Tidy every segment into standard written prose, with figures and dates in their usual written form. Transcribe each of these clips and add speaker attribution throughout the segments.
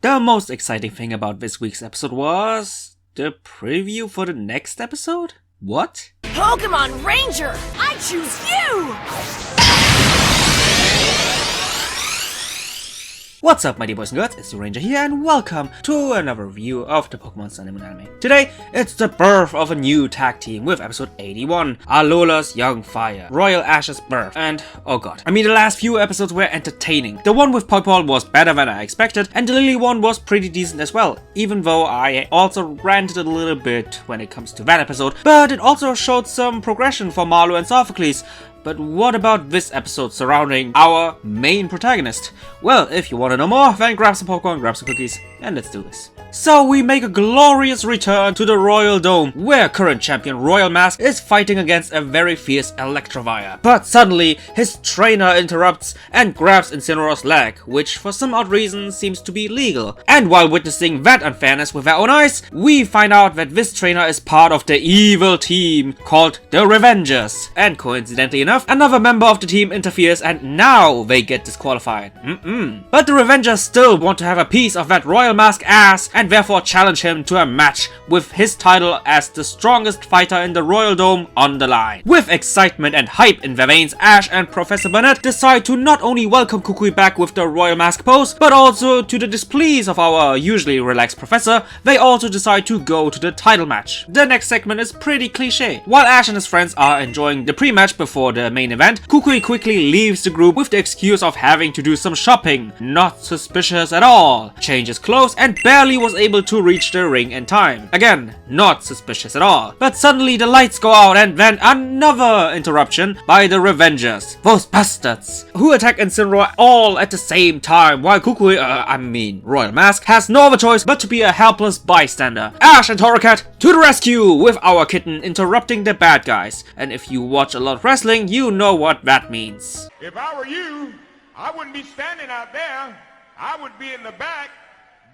Speaker 1: The most exciting thing about this week's episode was the preview for the next episode? What?
Speaker 2: Pokemon Ranger, I choose you!
Speaker 1: What's up, my dear boys and girls, it's your Ranger here, and welcome to another review of the Pokemon Sun and Moon anime. Today, it's the birth of a new tag team with episode 81, Alola's Young Fire, Royal Ash's birth, and oh god. I mean, the last few episodes were entertaining. The one with Pokeball was better than I expected, and the Lily one was pretty decent as well, even though I also ranted a little bit when it comes to that episode, but it also showed some progression for Marlo and Sophocles. But what about this episode surrounding our main protagonist? Well, if you want to know more, then grab some popcorn, grab some cookies, and let's do this. So we make a glorious return to the Royal Dome, where current champion Royal Mask is fighting against a very fierce Electivire. But suddenly, his trainer interrupts and grabs Incineroar's leg, which for some odd reason seems to be legal. And while witnessing that unfairness with our own eyes, we find out that this trainer is part of the evil team called the Revengers. And coincidentally enough, another member of the team interferes and now they get disqualified. But the Revengers still want to have a piece of that Royal Mask ass and therefore challenge him to a match with his title as the strongest fighter in the Royal Dome on the line. With excitement and hype in their veins, Ash and Professor Burnett decide to not only welcome Kukui back with the Royal Mask pose, but also to the displease of our usually relaxed professor, they also decide to go to the title match. The next segment is pretty cliche. While Ash and his friends are enjoying the pre-match before the main event, Kukui quickly leaves the group with the excuse of having to do some shopping. Not suspicious at all. Changes clothes and barely was able to reach the ring in time. Again, not suspicious at all. But suddenly the lights go out and then another interruption by the Revengers. Those bastards, who attack Incineroar all at the same time, while Kukui, Royal Mask, has no other choice but to be a helpless bystander. Ash and Torracat to the rescue, with our kitten interrupting the bad guys. And if you watch a lot of wrestling, you know what that means.
Speaker 3: If I were you, I wouldn't be standing out there. I would be in the back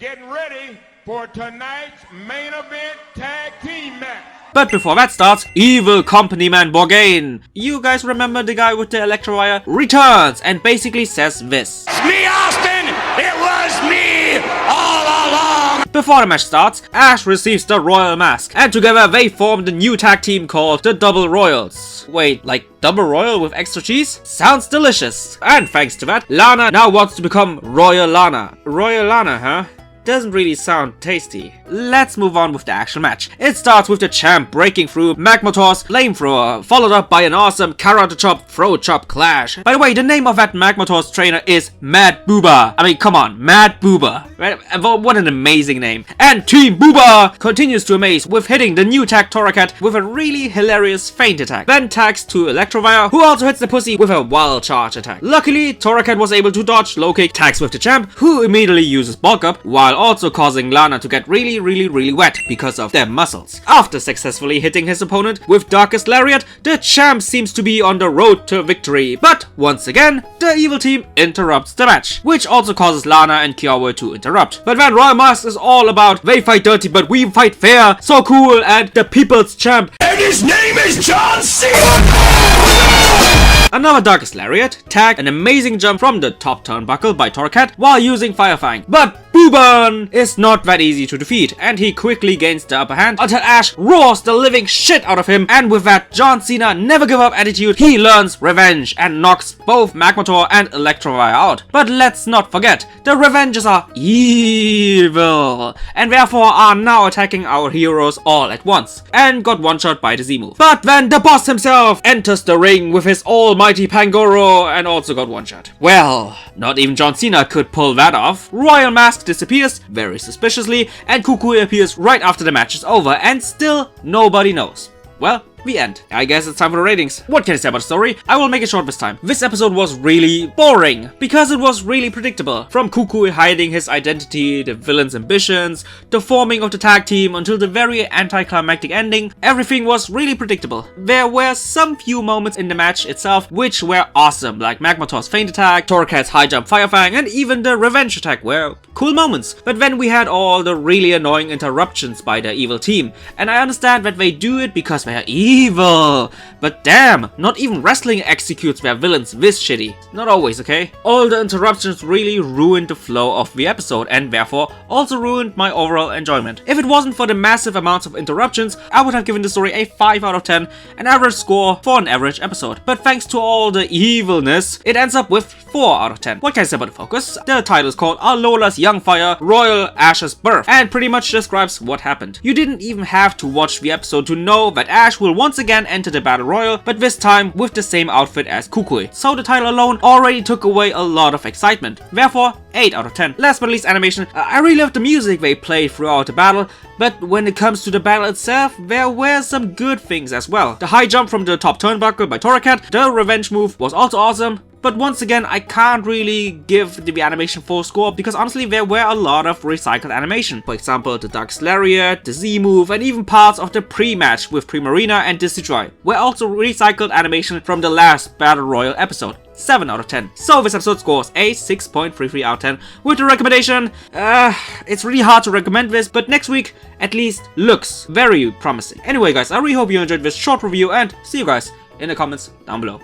Speaker 3: getting ready for tonight's main event tag team match.
Speaker 1: But before that starts, evil company man Borgain, you guys remember the guy with the Electivire, returns and basically says this.
Speaker 3: It's me, Austin! It was me all along!
Speaker 1: Before the match starts, Ash receives the Royal Mask, and together they form the new tag team called the Double Royals. Wait, like double royal with extra cheese? Sounds delicious. And thanks to that, Lana now wants to become Royal Lana. Royal Lana, huh? Doesn't really sound tasty. Let's move on with the actual match. It starts with the champ breaking through Magmortar's flamethrower, followed up by an awesome Karate Chop Throat Chop clash. By the way, the name of that Magmortar's trainer is Mad Booba. I mean, come on, Mad Booba. Right? What an amazing name. And Team Booba continues to amaze with hitting the new tag Torracat with a really hilarious feint attack. Then tags to Electivire, who also hits the pussy with a wild charge attack. Luckily, Torracat was able to dodge low kick, tags with the champ, who immediately uses bulk up, while also causing Lana to get really wet because of their muscles. After successfully hitting his opponent with Darkest Lariat, the champ seems to be on the road to victory. But once again, the evil team interrupts the match, which also causes Lana and Kyowa to interrupt. But then Royal Mask is all about they fight dirty but we fight fair, so cool, and the people's champ.
Speaker 3: And his name is John Cena!
Speaker 1: Another Darkest Lariat, tag, an amazing jump from the top turnbuckle by Torracat while using Fire Fang. But Booban is not that easy to defeat, and he quickly gains the upper hand until Ash roars the living shit out of him, and with that John Cena never give up attitude, he learns revenge and knocks both Magmortar and Electivire out. But let's not forget, the Revengers are evil, and therefore are now attacking our heroes all at once, and got one shot by the Z move. But then the boss himself enters the ring with his almighty Pangoro and also got one shot. Well, not even John Cena could pull that off. Royal Mask disappears very suspiciously, and Kukui appears right after the match is over, and still nobody knows. Well, the end. I guess it's time for the ratings. What can I say about the story? I will make it short this time. This episode was really boring, because it was really predictable. From Kukui hiding his identity, the villain's ambitions, the forming of the tag team, until the very anticlimactic ending, everything was really predictable. There were some few moments in the match itself which were awesome, like Magmortar's feint attack, Torracat's high jump Fire Fang, and even the revenge attack were cool moments. But then we had all the really annoying interruptions by the evil team, and I understand that they do it because they are evil evil. But damn, not even wrestling executes their villains this shitty. Not always, okay? All the interruptions really ruined the flow of the episode and therefore also ruined my overall enjoyment. If it wasn't for the massive amounts of interruptions, I would have given the story a 5 out of 10, an average score for an average episode. But thanks to all the evilness, it ends up with 4 out of 10. What can I say about the focus? The title is called Alola's Young Fire, Royal Ash's Birth, and pretty much describes what happened. You didn't even have to watch the episode to know that Ash will once again enter the Battle Royal, but this time with the same outfit as Kukui. So the title alone already took away a lot of excitement. Therefore, 8 out of 10. Last but least, animation. I really loved the music they played throughout the battle, but when it comes to the battle itself, there were some good things as well. The high jump from the top turnbuckle by Torakat, the revenge move was also awesome. But once again, I can't really give the animation full score because honestly there were a lot of recycled animation. For example, the Dark's Lariat, the Z move, and even parts of the pre-match with Primarina and Destroy were also recycled animation from the last Battle Royal episode. 7 out of 10. So this episode scores a 6.33 out of 10 with the recommendation. It's really hard to recommend this, but next week at least looks very promising. Anyway guys, I really hope you enjoyed this short review and see you guys in the comments down below.